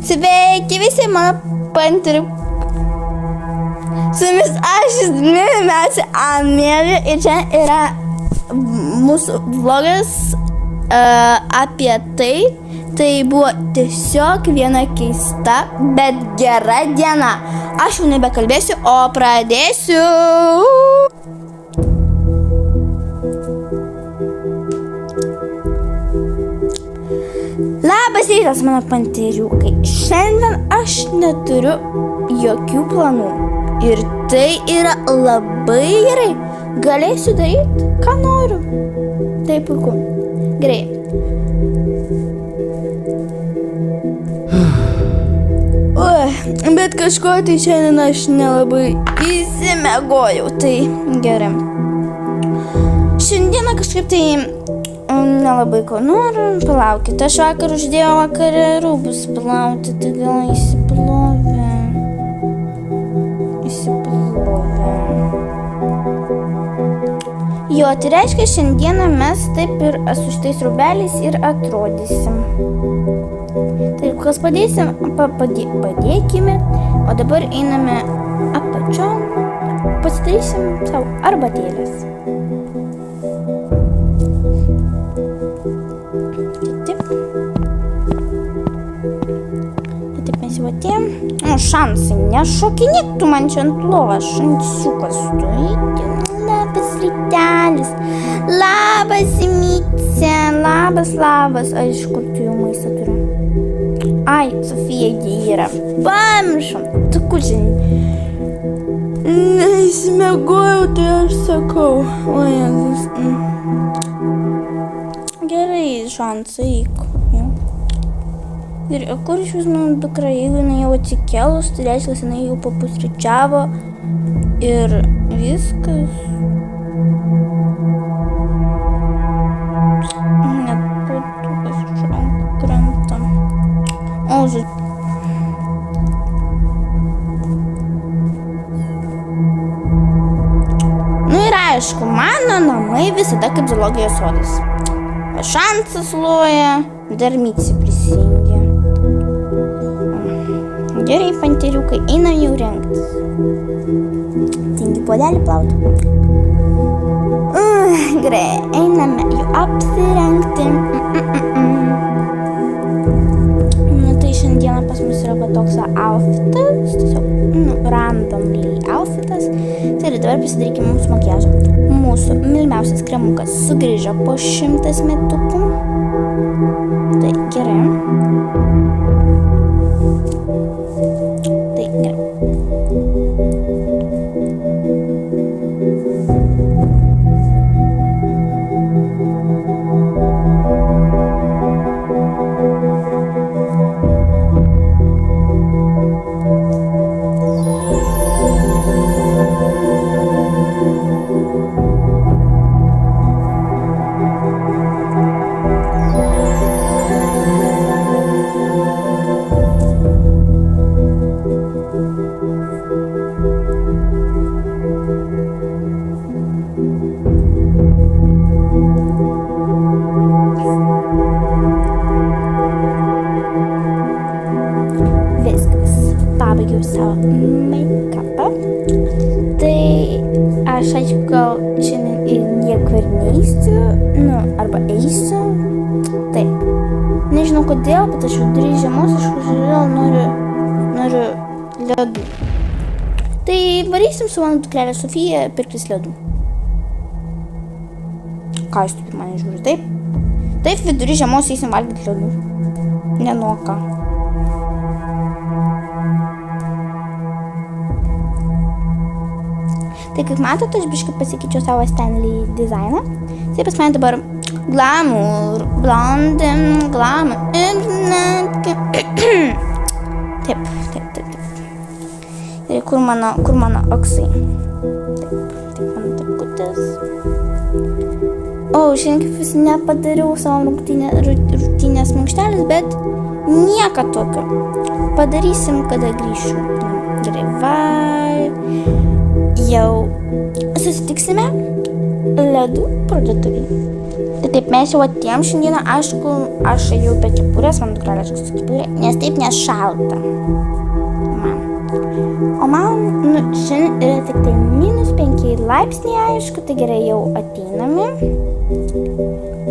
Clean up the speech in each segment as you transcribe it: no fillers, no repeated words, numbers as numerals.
Sveiki visi mano pantirių. Su jumis aš mylimiausia Amelija ir čia yra mūsų vlogas apie tai. Tai buvo tiesiog viena keista, bet gera diena. Aš jau nebekalbėsiu, o pradėsiu. Labas rytas, mano pantiriukai. Šiandien aš neturiu jokių planų. Ir tai yra labai gerai. Galėsiu daryti, ką noriu. Tai puiku. Gerai. Bet kažko tai šiandien aš nelabai įsimegojau. Tai gerai. Šiandieną kažkaip tai nelabai ko noriu. Palaukite, aš vakar uždėjau vakarę rūbus plauti, tai gal įsiplovė. Jo, tai reiškia, šiandieną mes taip ir su šitais rūbeliais ir atrodysim. Tai kas padėsim, padėkime, o dabar einame apačion, pasidarysim savo arbatėlės. Taip mes jau atėjom. Šansai, nešokinėk tu man čia ant lovas, šansiukas tu. Labas rytelis, labas Myce, labas, aišku, tu jau maistą turiu. Ai, Sofija yra, pamiršom, tu kužin. Neįsimegojau, tai aš sakau, o Jėzus. Gerai, šansai, ir kur iš vis mano dukra, jeigu jinai jau atsikėlus, tai reiškia, jinai jau papusryčiavo ir viskas. Nu ir aišku, mano namai visada kaip zoologijos sodas. Šansas loja, dar Myce prisijungė. Gerai, pantiriukai, einam jau rengtis. Tingi puodelį plauti. Gerai, einame jau apsirengti. Šiandieną pas mus yra toks outfitas, tiesiog randomly outfitas. Tai ir dabar pasidarykime mūsų makiažą. Mūsų mylimiausias kremukas sugrįžo po 100 metukų. Tai gerai. Tai gerai. Pabaigiau savo make-upą. Tai aš aišku gal šiandien ir niekur neįsiu, arba eisiu. Taip. Nežinau kodėl, bet aš vidury žiemos aš kažkodėl noriu ledų. Tai varysim su mano dukrelė Sofija pirktis ledų. Ką jūs taip mane žiūri? Taip? Taip, vidury žiemos eisim valgyti ledų. Nenuoka. Tai kaip matote, aš biškai pasikeičiau savo Stanley dizainą. Tai pas mane dabar glamour, blondin, glamour ir netgi. Taip. Ir kur mano oksai. Taip, mano takutis. Šiandien kaip vis nepadariau savo rūtinės mankštelės, bet nieko tokio. Padarysim, kada grįšiu. Gerai, jau susitiksime ledų parduotuvėje. Tai taip mes jau atėjom šiandieną, aišku, aš ėjau be kepurės, man dukrelė aišku su kepurė, nes taip nešalta. O man, šiandien yra tik tai -5 laipsniai, aišku, tai gerai jau ateiname.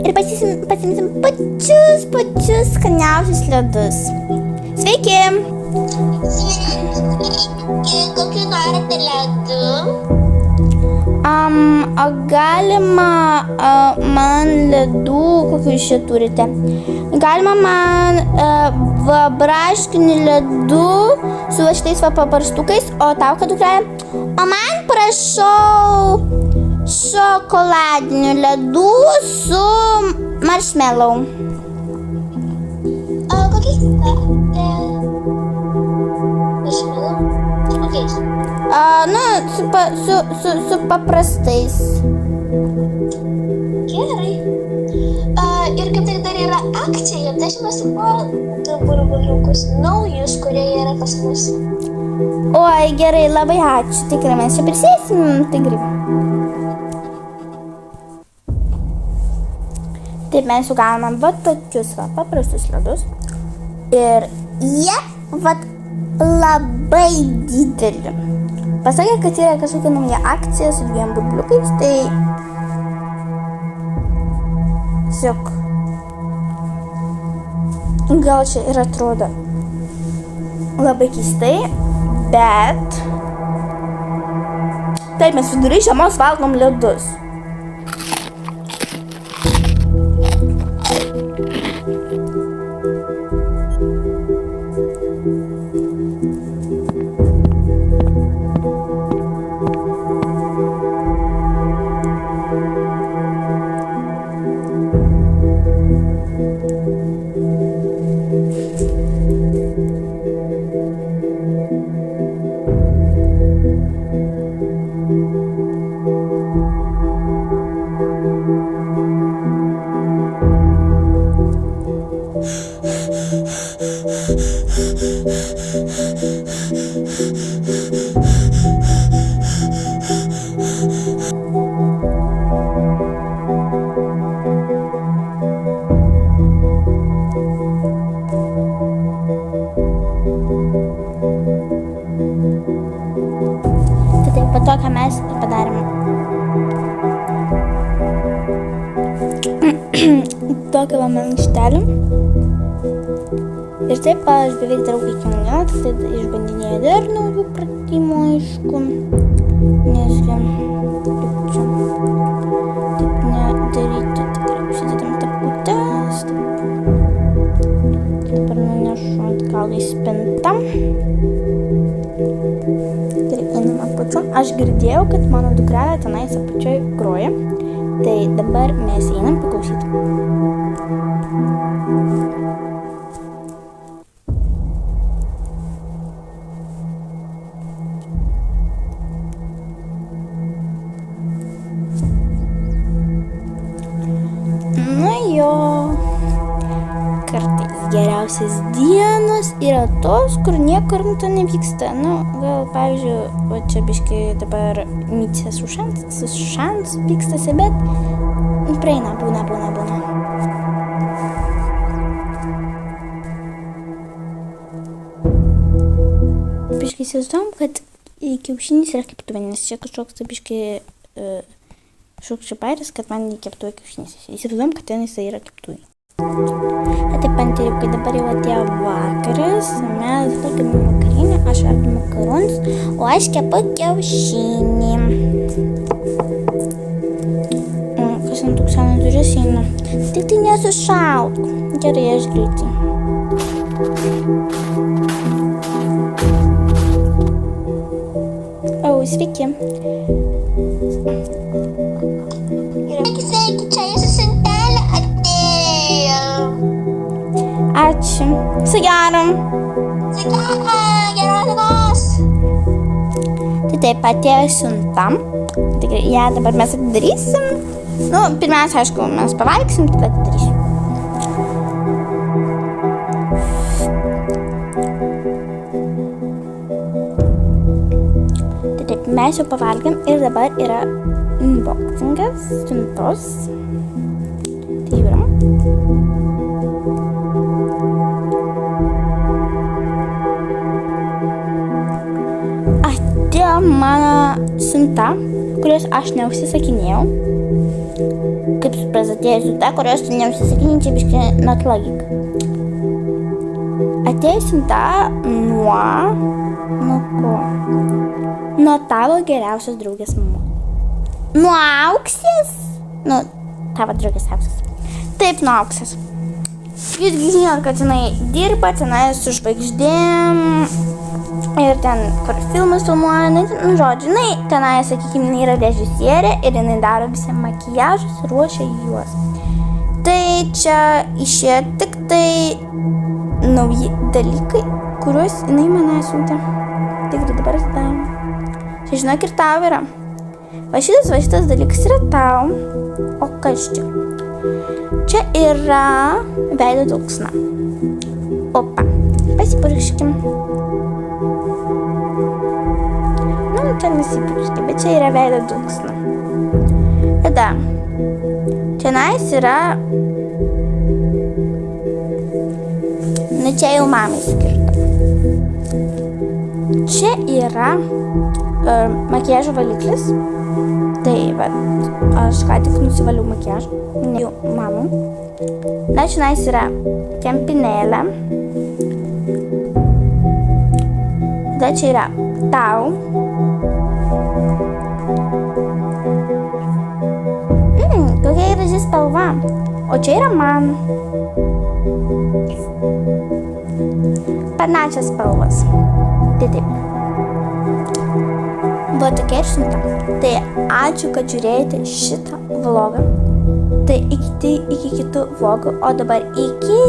Ir pasimsim pačius skaniausius ledus. Sveiki! Kokių norite ledų? O galima man ledų, kokius čia turite? Galima man braškinių ledų su šitais paprastukais, o tau, kad dukrelė? O man prašau šokoladinių ledų su marshmallow. Kokiais? Marshmallow? Kokiais? Su paprastais. Gerai. Ir kaip tai dar yra akcija, tai aš nusipirkau burbuliukus naujus, kurie yra pas mus. Oi, gerai, labai ačiū. Tikrai mes čia prisėsim, tikrai. Taip mes jau gaunam tokius paprastus ledus. Ir jie labai dideli. Pasakė, kad yra kažkokia nauja akcija su 2 burbuliukais, tai tiesiog gal čia ir atrodo labai keistai, bet taip mes vidury žiemos valgom ledus. To, ką mes padarėme. Tokią mankštelę. Ir taip aš beveik darau kiekvieną dieną, tik tai išbandinėjau dar naujų pratimų, aišku. Nes kaip čia taip nedaryti, tikrai užsidedam taputes. Dabar nunešu atgal į spintą. Aš girdėjau, kad mano dukrelė tenais apačioj groja, tai dabar mes einam paklausyti. Kartais geriausias dienos yra tos, kur niekur nevyksta. Gal, pavyzdžiui, o čia biškai dabar Mycia su Šans vykstasi, bet praeina, būna. Biškai įsivaizduojam, kad kiaušinis yra keptuvė, nes čia kažkoks biškai šukščiapairis, kad man keptuvė kiaušinis. Įsivaizduojam, kad ten jisai yra keptuvė. Taip pantyriu, kai dabar jau atėjo vakaras, mes valgome vakarienę, aš valgau makaronus, o aš kepu kiaušinį. Kas ant tukseno duris eina? Tik tai nesušauk. Gerai, aš greitai. Sveiki. Sveiki, čia jūsų siuntelė atėjo. Ačiū. Su gerom. Geros dienos. Tai taip atėjo siuntam. Tikrai ją dabar mes atidarysim. Pirmiausia, aišku, mes pavalgsim, tada atidarysim. Tai taip, mes jau pavalgėm ir dabar yra unboxingas siuntos. Tai yra. Atėjo mano siunta, kurios aš neužsisakinėjau. Kaip suprasatėjo siunta, kurios tu neužsisakinėjai, čia biškai not logika. Atėjo siunta nuo ko? Nuo tavo geriausios draugės mamos. Nuo Auksės? Nu, tavo draugės Auksės. Taip, nuo Auksės. Jūsgi žinot, kad jinai dirba tenai su žvaigždėm ir ten, kur filmus filmuoja, nu, žodžiu, jinai tenai, sakykime, jinai yra režisierė ir jinai daro visą makiažus, ruošia juos. Tai čia išėjo tik tai nauji dalykai, kuriuos jinai man siuntė. Tikrai dabar darom. Čia žinok ir tau yra. Va šitas dalykas yra tau. O kas čia? Čia yra veido dulksna. Opa. Pasipurkškim. Nu, čia nesipurkškim, bet čia yra veido dulksna. Tada. Čionais yra. Nu, čia jau mamai skirta. Čia yra makiažo valiklis. Tai, vat, aš ką tik nusivaliau makiažą. Jau mamų. Na, čionais yra kempinėlė. Tada čia yra tau. Kokia graži spalva. O čia yra man. Panašios spalvos. Tai taip. Buvo tokia ir siunta. Tai ačiū, kad žiūrėjote šitą vlogą. Tai iki kitų vlogų. O dabar iki.